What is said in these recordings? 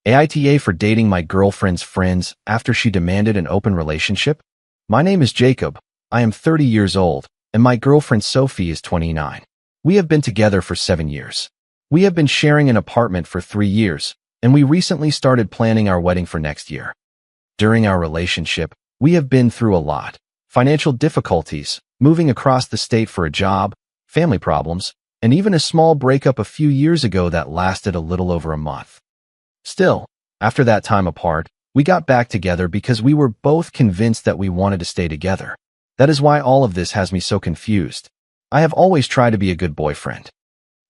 AITA for dating my girlfriend's friends after she demanded an open relationship? My name is Jacob. I am 30 years old, and my girlfriend Sophie is 29. We have been together for 7 years. We have been sharing an apartment for 3 years, and we recently started planning our wedding for next year. During our relationship, we have been through a lot. Financial difficulties, moving across the state for a job, family problems, and even a small breakup a few years ago that lasted a little over a month. Still, after that time apart, we got back together because we were both convinced that we wanted to stay together. That is why all of this has me so confused. I have always tried to be a good boyfriend.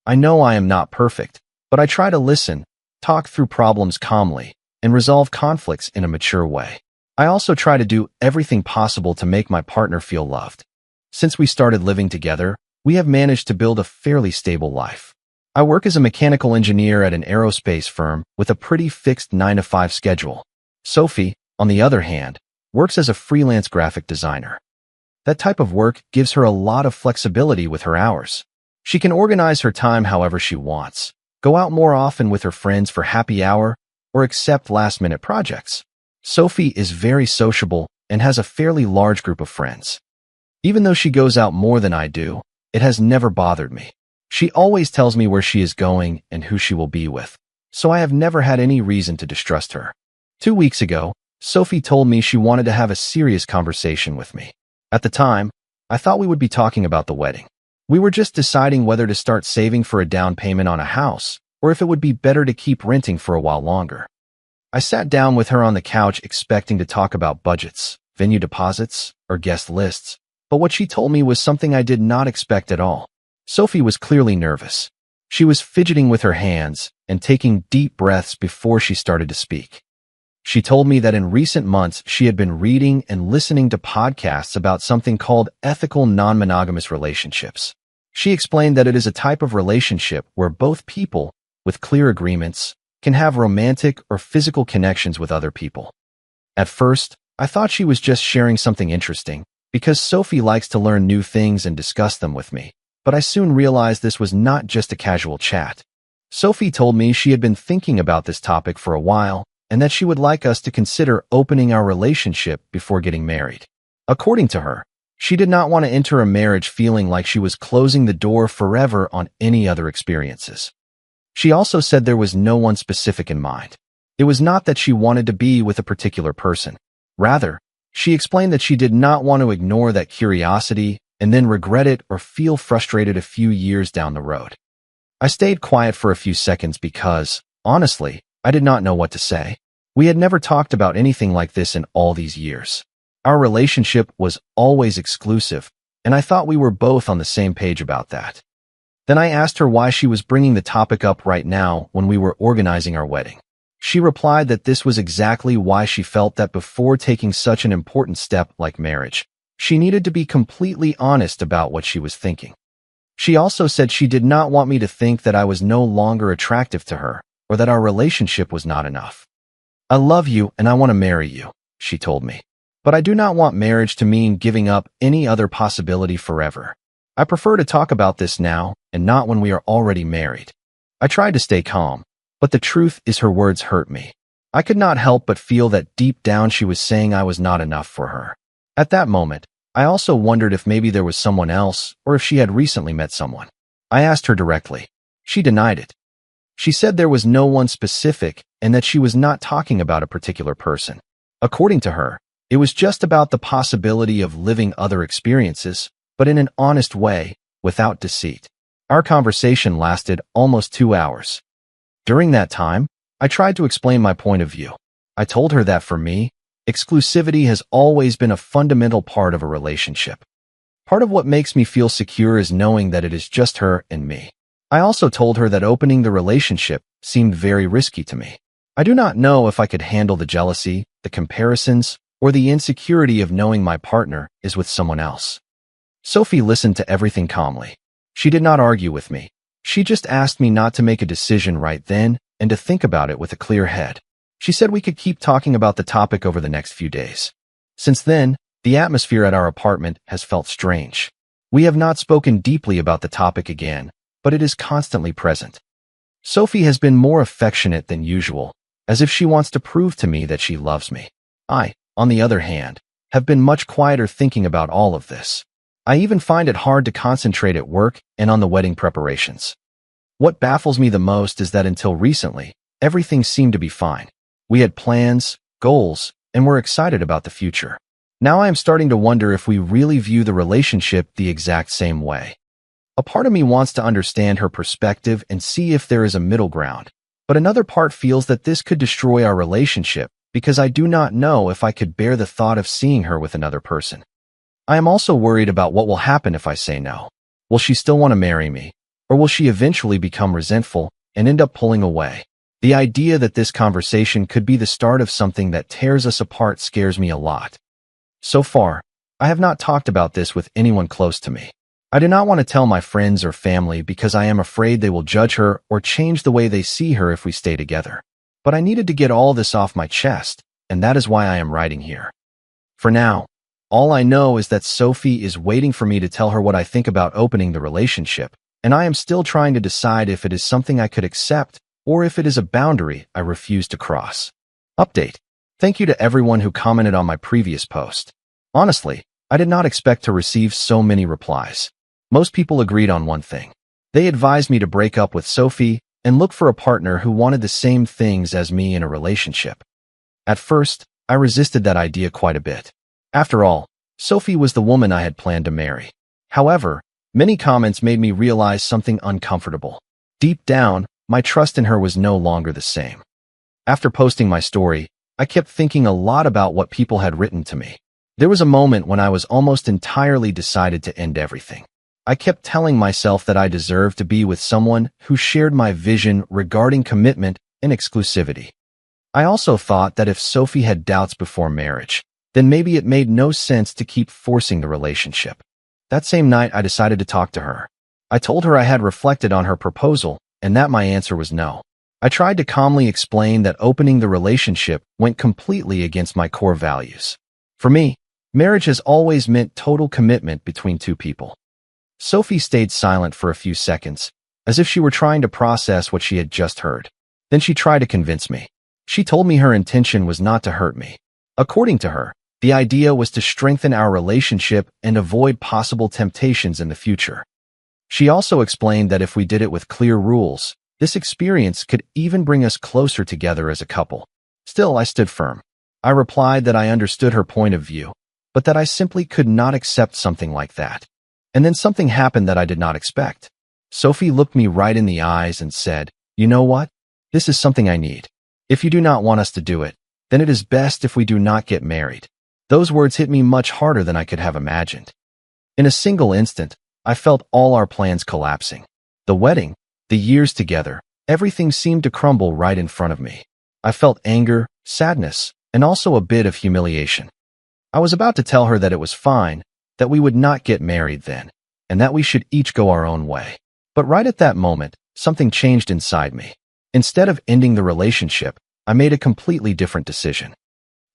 I know I am not perfect, but I try to listen, talk through problems calmly, and resolve conflicts in a mature way. I also try to do everything possible to make my partner feel loved. Since we started living together, we have managed to build a fairly stable life. I work as a mechanical engineer at an aerospace firm with a pretty fixed 9-to-5 schedule. Sophie, on the other hand, works as a freelance graphic designer. That type of work gives her a lot of flexibility with her hours. She can organize her time however she wants, go out more often with her friends for happy hour, or accept last-minute projects. Sophie is very sociable and has a fairly large group of friends. Even though she goes out more than I do, it has never bothered me. She always tells me where she is going and who she will be with, so I have never had any reason to distrust her. 2 weeks ago, Sophie told me she wanted to have a serious conversation with me. At the time, I thought we would be talking about the wedding. We were just deciding whether to start saving for a down payment on a house, or if it would be better to keep renting for a while longer. I sat down with her on the couch expecting to talk about budgets, venue deposits, or guest lists, but what she told me was something I did not expect at all. Sophie was clearly nervous. She was fidgeting with her hands and taking deep breaths before she started to speak. She told me that in recent months she had been reading and listening to podcasts about something called ethical non-monogamous relationships. She explained that it is a type of relationship where both people, with clear agreements, can have romantic or physical connections with other people. At first, I thought she was just sharing something interesting, because Sophie likes to learn new things and discuss them with me. But I soon realized this was not just a casual chat. Sophie told me she had been thinking about this topic for a while and that she would like us to consider opening our relationship before getting married. According to her, she did not want to enter a marriage feeling like she was closing the door forever on any other experiences. She also said there was no one specific in mind. It was not that she wanted to be with a particular person. Rather, she explained that she did not want to ignore that curiosity and then regret it or feel frustrated a few years down the road. I stayed quiet for a few seconds because, honestly, I did not know what to say. We had never talked about anything like this in all these years. Our relationship was always exclusive, and I thought we were both on the same page about that. Then I asked her why she was bringing the topic up right now when we were organizing our wedding. She replied that this was exactly why she felt that before taking such an important step like marriage, she needed to be completely honest about what she was thinking. She also said she did not want me to think that I was no longer attractive to her or that our relationship was not enough. I love you and I want to marry you, she told me. But I do not want marriage to mean giving up any other possibility forever. I prefer to talk about this now and not when we are already married. I tried to stay calm, but the truth is her words hurt me. I could not help but feel that deep down she was saying I was not enough for her. At that moment, I also wondered if maybe there was someone else or if she had recently met someone. I asked her directly. She denied it. She said there was no one specific and that she was not talking about a particular person. According to her, it was just about the possibility of living other experiences, but in an honest way, without deceit. Our conversation lasted almost 2 hours. During that time, I tried to explain my point of view. I told her that for me, exclusivity has always been a fundamental part of a relationship. Part of what makes me feel secure is knowing that it is just her and me. I also told her that opening the relationship seemed very risky to me. I do not know if I could handle the jealousy, the comparisons, or the insecurity of knowing my partner is with someone else. Sophie listened to everything calmly. She did not argue with me. She just asked me not to make a decision right then and to think about it with a clear head. She said we could keep talking about the topic over the next few days. Since then, the atmosphere at our apartment has felt strange. We have not spoken deeply about the topic again, but it is constantly present. Sophie has been more affectionate than usual, as if she wants to prove to me that she loves me. I, on the other hand, have been much quieter thinking about all of this. I even find it hard to concentrate at work and on the wedding preparations. What baffles me the most is that until recently, everything seemed to be fine. We had plans, goals, and were excited about the future. Now I am starting to wonder if we really view the relationship the exact same way. A part of me wants to understand her perspective and see if there is a middle ground, but another part feels that this could destroy our relationship because I do not know if I could bear the thought of seeing her with another person. I am also worried about what will happen if I say no. Will she still want to marry me, or will she eventually become resentful and end up pulling away? The idea that this conversation could be the start of something that tears us apart scares me a lot. So far, I have not talked about this with anyone close to me. I do not want to tell my friends or family because I am afraid they will judge her or change the way they see her if we stay together. But I needed to get all this off my chest, and that is why I am writing here. For now, all I know is that Sophie is waiting for me to tell her what I think about opening the relationship, and I am still trying to decide if it is something I could accept or if it is a boundary I refuse to cross. Update. Thank you to everyone who commented on my previous post. Honestly, I did not expect to receive so many replies. Most people agreed on one thing. They advised me to break up with Sophie and look for a partner who wanted the same things as me in a relationship. At first, I resisted that idea quite a bit. After all, Sophie was the woman I had planned to marry. However, many comments made me realize something uncomfortable. Deep down, my trust in her was no longer the same. After posting my story, I kept thinking a lot about what people had written to me. There was a moment when I was almost entirely decided to end everything. I kept telling myself that I deserved to be with someone who shared my vision regarding commitment and exclusivity. I also thought that if Sophie had doubts before marriage, then maybe it made no sense to keep forcing the relationship. That same night, I decided to talk to her. I told her I had reflected on her proposal and that my answer was no. I tried to calmly explain that opening the relationship went completely against my core values. For me, marriage has always meant total commitment between two people. Sophie stayed silent for a few seconds, as if she were trying to process what she had just heard. Then she tried to convince me. She told me her intention was not to hurt me. According to her, the idea was to strengthen our relationship and avoid possible temptations in the future. She also explained that if we did it with clear rules, this experience could even bring us closer together as a couple. Still, I stood firm. I replied that I understood her point of view, but that I simply could not accept something like that. And then something happened that I did not expect. Sophie looked me right in the eyes and said, "You know what? This is something I need. If you do not want us to do it, then it is best if we do not get married." Those words hit me much harder than I could have imagined. In a single instant, I felt all our plans collapsing. The wedding, the years together, everything seemed to crumble right in front of me. I felt anger, sadness, and also a bit of humiliation. I was about to tell her that it was fine, that we would not get married then, and that we should each go our own way. But right at that moment, something changed inside me. Instead of ending the relationship, I made a completely different decision.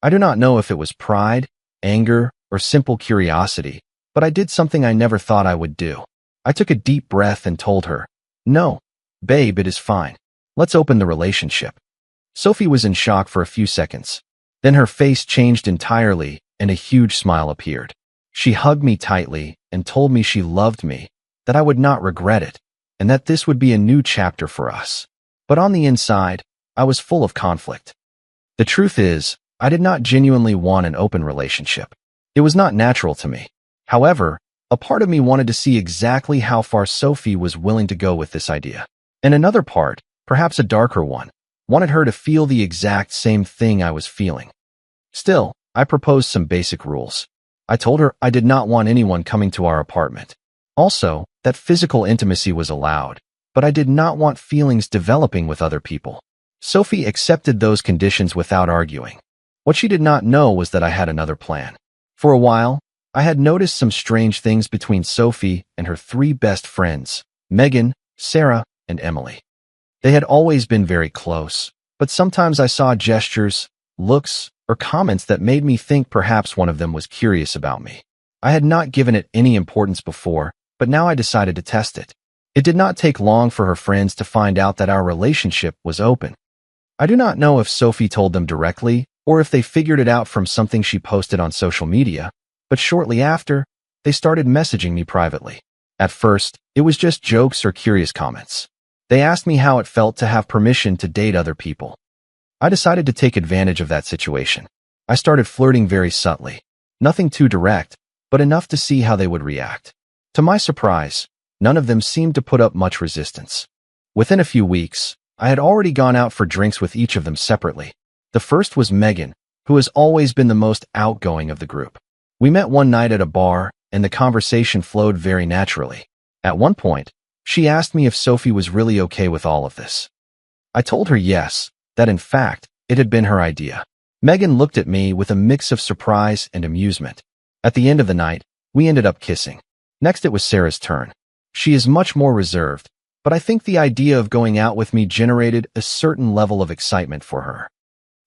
I do not know if it was pride, anger, or simple curiosity, but I did something I never thought I would do. I took a deep breath and told her, "No, babe, it is fine. Let's open the relationship." Sophie was in shock for a few seconds. Then her face changed entirely and a huge smile appeared. She hugged me tightly and told me she loved me, that I would not regret it, and that this would be a new chapter for us. But on the inside, I was full of conflict. The truth is, I did not genuinely want an open relationship. It was not natural to me. However, a part of me wanted to see exactly how far Sophie was willing to go with this idea. And another part, perhaps a darker one, wanted her to feel the exact same thing I was feeling. Still, I proposed some basic rules. I told her I did not want anyone coming to our apartment. Also, that physical intimacy was allowed, but I did not want feelings developing with other people. Sophie accepted those conditions without arguing. What she did not know was that I had another plan. For a while, I had noticed some strange things between Sophie and her three best friends, Megan, Sarah, and Emily. They had always been very close, but sometimes I saw gestures, looks, or comments that made me think perhaps one of them was curious about me. I had not given it any importance before, but now I decided to test it. It did not take long for her friends to find out that our relationship was open. I do not know if Sophie told them directly or if they figured it out from something she posted on social media, but shortly after, they started messaging me privately. At first, it was just jokes or curious comments. They asked me how it felt to have permission to date other people. I decided to take advantage of that situation. I started flirting very subtly. Nothing too direct, but enough to see how they would react. To my surprise, none of them seemed to put up much resistance. Within a few weeks, I had already gone out for drinks with each of them separately. The first was Megan, who has always been the most outgoing of the group. We met one night at a bar, and the conversation flowed very naturally. At one point, she asked me if Sophie was really okay with all of this. I told her yes, that in fact, it had been her idea. Megan looked at me with a mix of surprise and amusement. At the end of the night, we ended up kissing. Next it was Sarah's turn. She is much more reserved, but I think the idea of going out with me generated a certain level of excitement for her.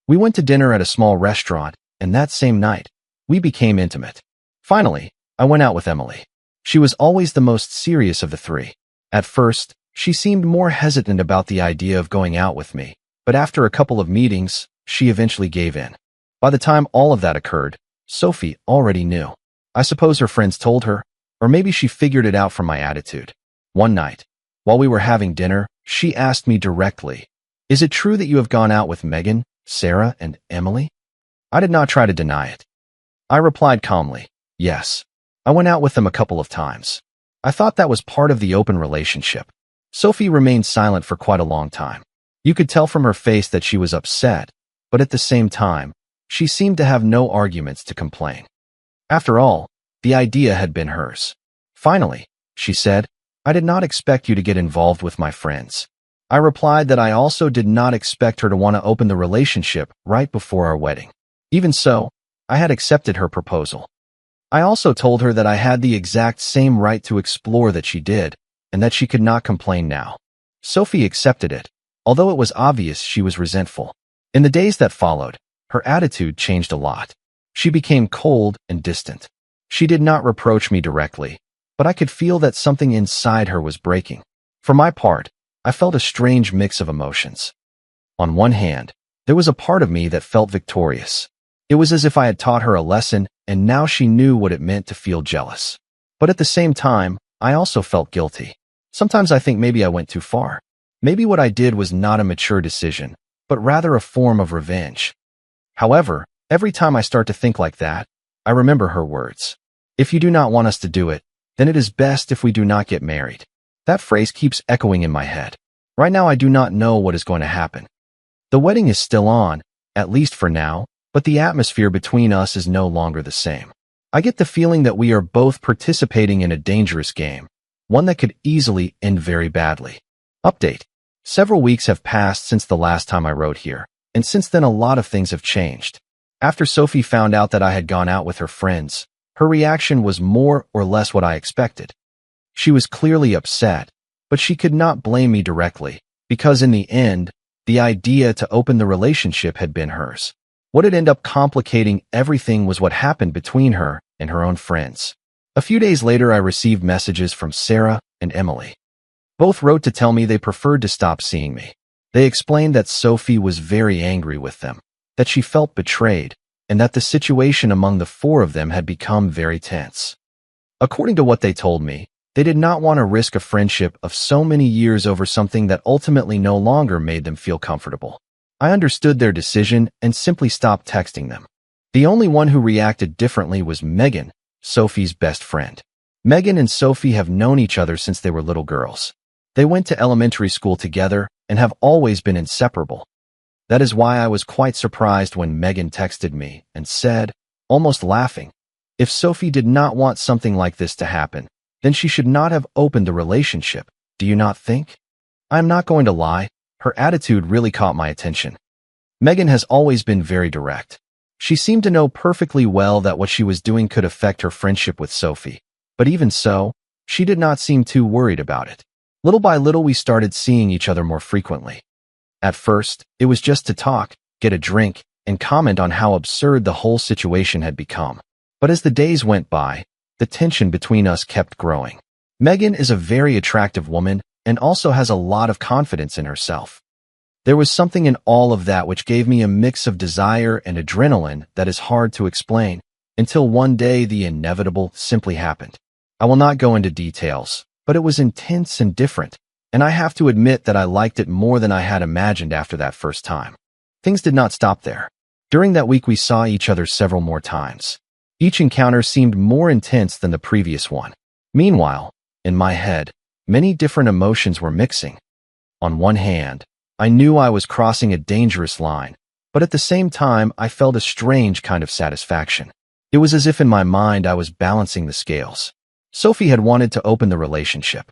We went to dinner at a small restaurant, and that same night, we became intimate. Finally, I went out with Emily. She was always the most serious of the three. At first, she seemed more hesitant about the idea of going out with me, but after a couple of meetings, she eventually gave in. By the time all of that occurred, Sophie already knew. I suppose her friends told her, or maybe she figured it out from my attitude. One night, while we were having dinner, she asked me directly, "Is it true that you have gone out with Megan, Sarah, and Emily?" I did not try to deny it. I replied calmly, "Yes. I went out with them a couple of times." I thought that was part of the open relationship. Sophie remained silent for quite a long time. You could tell from her face that she was upset, but at the same time, she seemed to have no arguments to complain. After all, the idea had been hers. Finally, she said, "I did not expect you to get involved with my friends." I replied that I also did not expect her to want to open the relationship right before our wedding. Even so, I had accepted her proposal. I also told her that I had the exact same right to explore that she did, and that she could not complain now. Sophie accepted it, although it was obvious she was resentful. In the days that followed, her attitude changed a lot. She became cold and distant. She did not reproach me directly, but I could feel that something inside her was breaking. For my part, I felt a strange mix of emotions. On one hand, there was a part of me that felt victorious. It was as if I had taught her a lesson, and now she knew what it meant to feel jealous. But at the same time, I also felt guilty. Sometimes I think maybe I went too far. Maybe what I did was not a mature decision, but rather a form of revenge. However, every time I start to think like that, I remember her words. "If you do not want us to do it, then it is best if we do not get married." That phrase keeps echoing in my head. Right now I do not know what is going to happen. The wedding is still on, at least for now, but the atmosphere between us is no longer the same. I get the feeling that we are both participating in a dangerous game, one that could easily end very badly. Update. Several weeks have passed since the last time I wrote here, and since then a lot of things have changed. After Sophie found out that I had gone out with her friends, her reaction was more or less what I expected. She was clearly upset, but she could not blame me directly, because in the end, the idea to open the relationship had been hers. What had ended up complicating everything was what happened between her and her own friends. A few days later, I received messages from Sarah and Emily. Both wrote to tell me they preferred to stop seeing me. They explained that Sophie was very angry with them, that she felt betrayed, and that the situation among the four of them had become very tense. According to what they told me, they did not want to risk a friendship of so many years over something that ultimately no longer made them feel comfortable. I understood their decision and simply stopped texting them. The only one who reacted differently was Megan, Sophie's best friend. Megan and Sophie have known each other since they were little girls. They went to elementary school together and have always been inseparable. That is why I was quite surprised when Megan texted me and said, almost laughing, "If Sophie did not want something like this to happen, then she should not have opened the relationship, do you not think?" I am not going to lie, her attitude really caught my attention. Megan has always been very direct. She seemed to know perfectly well that what she was doing could affect her friendship with Sophie, but even so, she did not seem too worried about it. Little by little, we started seeing each other more frequently. At first, it was just to talk, get a drink, and comment on how absurd the whole situation had become. But as the days went by, the tension between us kept growing. Megan is a very attractive woman and also has a lot of confidence in herself. There was something in all of that which gave me a mix of desire and adrenaline that is hard to explain, until one day the inevitable simply happened. I will not go into details, but it was intense and different, and I have to admit that I liked it more than I had imagined after that first time. Things did not stop there. During that week we saw each other several more times. Each encounter seemed more intense than the previous one. Meanwhile, in my head, many different emotions were mixing. On one hand, I knew I was crossing a dangerous line, but at the same time I felt a strange kind of satisfaction. It was as if in my mind I was balancing the scales. Sophie had wanted to open the relationship.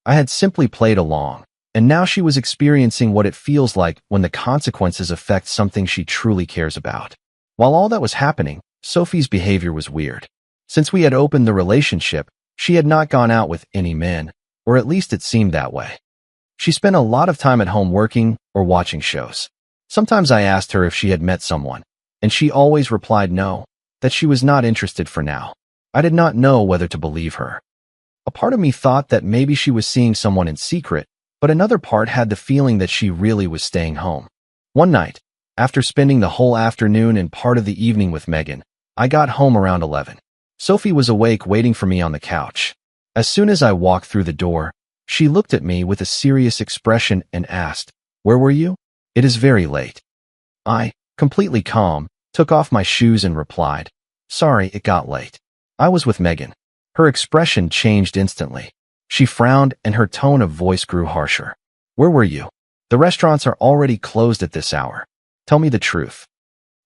I had simply played along, and now she was experiencing what it feels like when the consequences affect something she truly cares about. While all that was happening, Sophie's behavior was weird. Since we had opened the relationship, she had not gone out with any men, or at least it seemed that way. She spent a lot of time at home working or watching shows. Sometimes I asked her if she had met someone, and she always replied no, that she was not interested for now. I did not know whether to believe her. A part of me thought that maybe she was seeing someone in secret, but another part had the feeling that she really was staying home. One night, after spending the whole afternoon and part of the evening with Megan, I got home around 11. Sophie was awake waiting for me on the couch. As soon as I walked through the door, she looked at me with a serious expression and asked, "Where were you?" "It is very late." I, completely calm, took off my shoes and replied, "Sorry, it got late. I was with Megan." Her expression changed instantly. She frowned and her tone of voice grew harsher. "Where were you? The restaurants are already closed at this hour. Tell me the truth."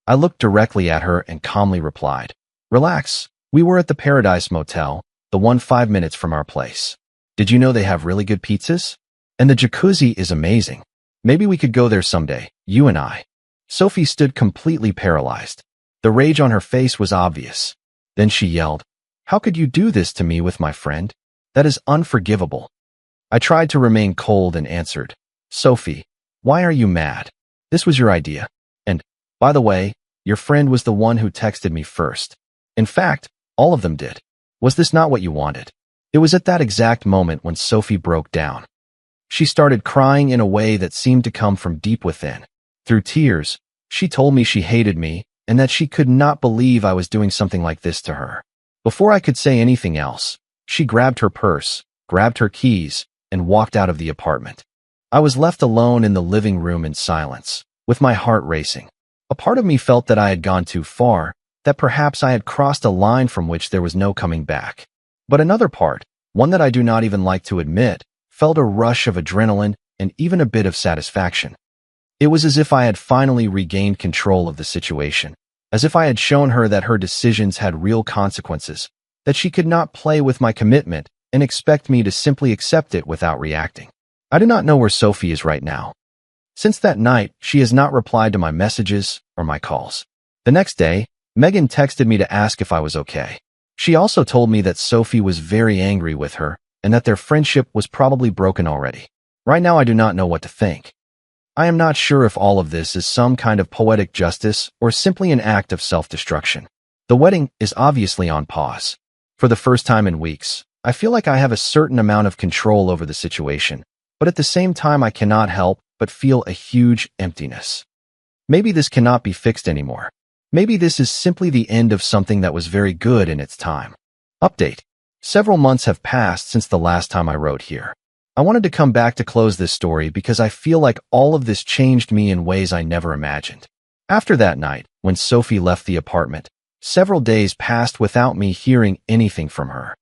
I looked directly at her and calmly replied, "Relax. We were at the Paradise Motel, the one 5 minutes from our place. Did you know they have really good pizzas? And the jacuzzi is amazing. Maybe we could go there someday, you and I." Sophie stood completely paralyzed. The rage on her face was obvious. Then she yelled, "How could you do this to me with my friend? That is unforgivable." I tried to remain cold and answered, "Sophie, why are you mad? This was your idea. And, by the way, your friend was the one who texted me first. In fact, all of them did. Was this not what you wanted?" It was at that exact moment when Sophie broke down. She started crying in a way that seemed to come from deep within. Through tears, she told me she hated me and that she could not believe I was doing something like this to her. Before I could say anything else, she grabbed her purse, grabbed her keys, and walked out of the apartment. I was left alone in the living room in silence, with my heart racing. A part of me felt that I had gone too far, that perhaps I had crossed a line from which there was no coming back. But another part, one that I do not even like to admit, felt a rush of adrenaline and even a bit of satisfaction. It was as if I had finally regained control of the situation, as if I had shown her that her decisions had real consequences, that she could not play with my commitment and expect me to simply accept it without reacting. I do not know where Sophie is right now. Since that night, she has not replied to my messages or my calls. The next day, Megan texted me to ask if I was okay. She also told me that Sophie was very angry with her and that their friendship was probably broken already. Right now I do not know what to think. I am not sure if all of this is some kind of poetic justice or simply an act of self-destruction. The wedding is obviously on pause. For the first time in weeks, I feel like I have a certain amount of control over the situation, but at the same time I cannot help but feel a huge emptiness. Maybe this cannot be fixed anymore. Maybe this is simply the end of something that was very good in its time. Update. Several months have passed since the last time I wrote here. I wanted to come back to close this story because I feel like all of this changed me in ways I never imagined. After that night, when Sophie left the apartment, several days passed without me hearing anything from her.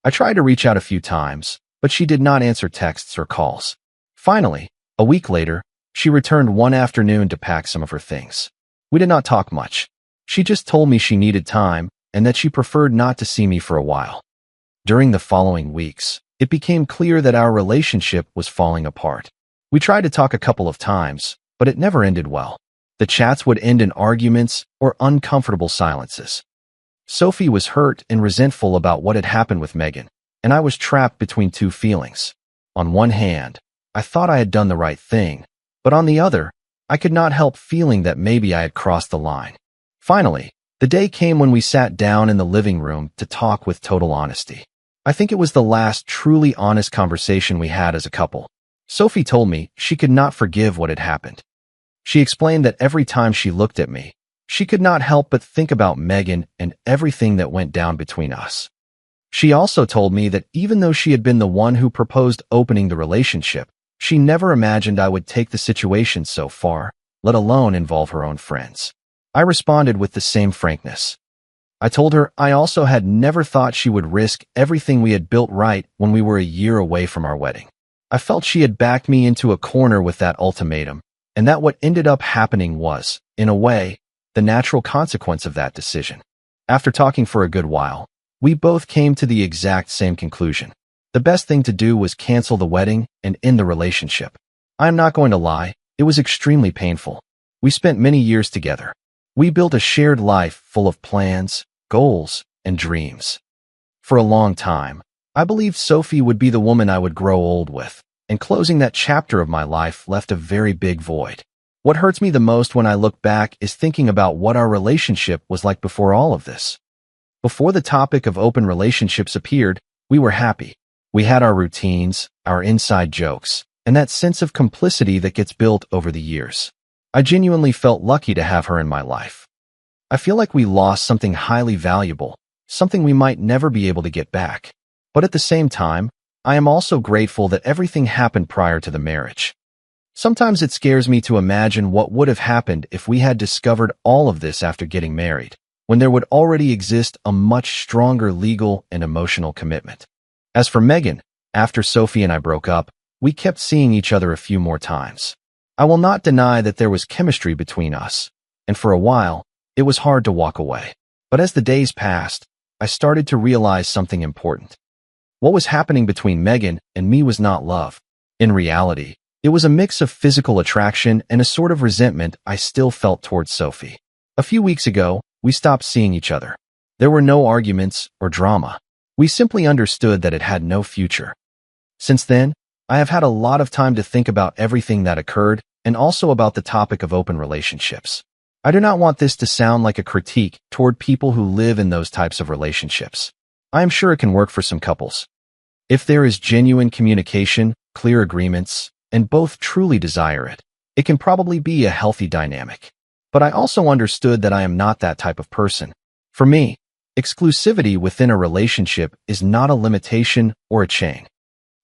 I tried to reach out a few times, but she did not answer texts or calls. Finally, a week later, she returned one afternoon to pack some of her things. We did not talk much. She just told me she needed time and that she preferred not to see me for a while. During the following weeks, it became clear that our relationship was falling apart. We tried to talk a couple of times, but it never ended well. The chats would end in arguments or uncomfortable silences. Sophie was hurt and resentful about what had happened with Megan, and I was trapped between two feelings. On one hand, I thought I had done the right thing, but on the other, I could not help feeling that maybe I had crossed the line. Finally, the day came when we sat down in the living room to talk with total honesty. I think it was the last truly honest conversation we had as a couple. Sophie told me she could not forgive what had happened. She explained that every time she looked at me, she could not help but think about Megan and everything that went down between us. She also told me that even though she had been the one who proposed opening the relationship, she never imagined I would take the situation so far, let alone involve her own friends. I responded with the same frankness. I told her I also had never thought she would risk everything we had built right when we were a year away from our wedding. I felt she had backed me into a corner with that ultimatum, and that what ended up happening was, in a way, the natural consequence of that decision. After talking for a good while, we both came to the exact same conclusion. The best thing to do was cancel the wedding and end the relationship. I am not going to lie, it was extremely painful. We spent many years together. We built a shared life full of plans, goals, and dreams. For a long time, I believed Sophie would be the woman I would grow old with, and closing that chapter of my life left a very big void. What hurts me the most when I look back is thinking about what our relationship was like before all of this. Before the topic of open relationships appeared, we were happy. We had our routines, our inside jokes, and that sense of complicity that gets built over the years. I genuinely felt lucky to have her in my life. I feel like we lost something highly valuable, something we might never be able to get back. But at the same time, I am also grateful that everything happened prior to the marriage. Sometimes it scares me to imagine what would have happened if we had discovered all of this after getting married, when there would already exist a much stronger legal and emotional commitment. As for Megan, after Sophie and I broke up, we kept seeing each other a few more times. I will not deny that there was chemistry between us, and for a while, it was hard to walk away. But as the days passed, I started to realize something important. What was happening between Megan and me was not love. In reality, it was a mix of physical attraction and a sort of resentment I still felt towards Sophie. A few weeks ago, we stopped seeing each other. There were no arguments or drama. We simply understood that it had no future. Since then, I have had a lot of time to think about everything that occurred and also about the topic of open relationships. I do not want this to sound like a critique toward people who live in those types of relationships. I am sure it can work for some couples. If there is genuine communication, clear agreements, and both truly desire it, it can probably be a healthy dynamic. But I also understood that I am not that type of person. For me, exclusivity within a relationship is not a limitation or a chain.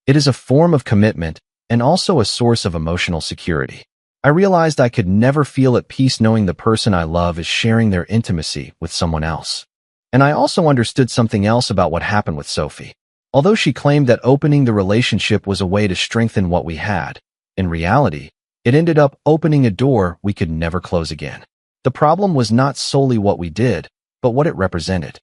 It is a form of commitment and also a source of emotional security. I realized I could never feel at peace knowing the person I love is sharing their intimacy with someone else. And I also understood something else about what happened with Sophie. Although she claimed that opening the relationship was a way to strengthen what we had, in reality, it ended up opening a door we could never close again. The problem was not solely what we did, but what it represented.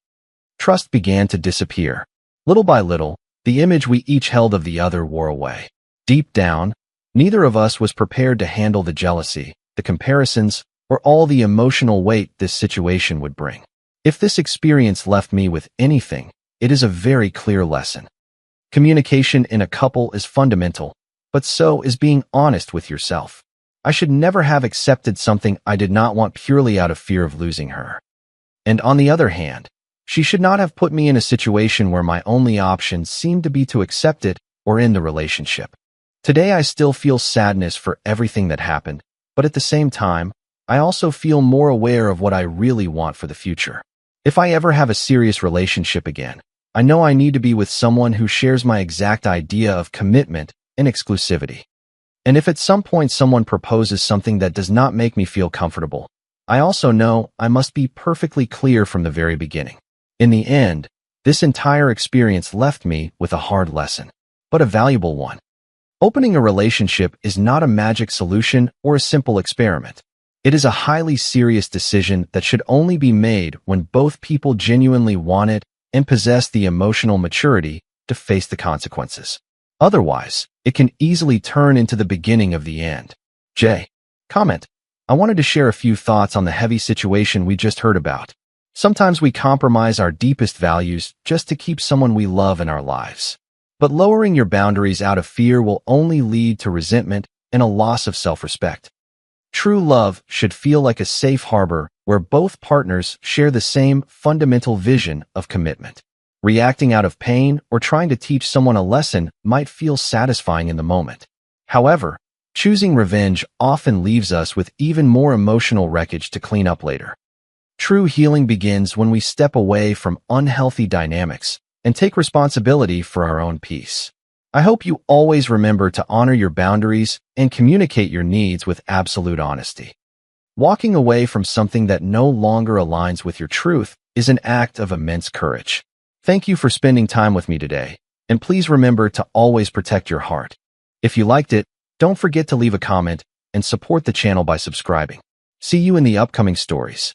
Trust began to disappear. Little by little, the image we each held of the other wore away. Deep down, neither of us was prepared to handle the jealousy, the comparisons, or all the emotional weight this situation would bring. If this experience left me with anything, it is a very clear lesson. Communication in a couple is fundamental, but so is being honest with yourself. I should never have accepted something I did not want purely out of fear of losing her. And on the other hand, she should not have put me in a situation where my only option seemed to be to accept it or end the relationship. Today I still feel sadness for everything that happened, but at the same time, I also feel more aware of what I really want for the future. If I ever have a serious relationship again, I know I need to be with someone who shares my exact idea of commitment and exclusivity. And if at some point someone proposes something that does not make me feel comfortable, I also know I must be perfectly clear from the very beginning. In the end, this entire experience left me with a hard lesson, but a valuable one. Opening a relationship is not a magic solution or a simple experiment. It is a highly serious decision that should only be made when both people genuinely want it and possess the emotional maturity to face the consequences. Otherwise, it can easily turn into the beginning of the end. Comment. I wanted to share a few thoughts on the heavy situation we just heard about. Sometimes we compromise our deepest values just to keep someone we love in our lives. But lowering your boundaries out of fear will only lead to resentment and a loss of self-respect. True love should feel like a safe harbor where both partners share the same fundamental vision of commitment. Reacting out of pain or trying to teach someone a lesson might feel satisfying in the moment. However, choosing revenge often leaves us with even more emotional wreckage to clean up later. True healing begins when we step away from unhealthy dynamics and take responsibility for our own peace. I hope you always remember to honor your boundaries and communicate your needs with absolute honesty. Walking away from something that no longer aligns with your truth is an act of immense courage. Thank you for spending time with me today, and please remember to always protect your heart. If you liked it, don't forget to leave a comment and support the channel by subscribing. See you in the upcoming stories.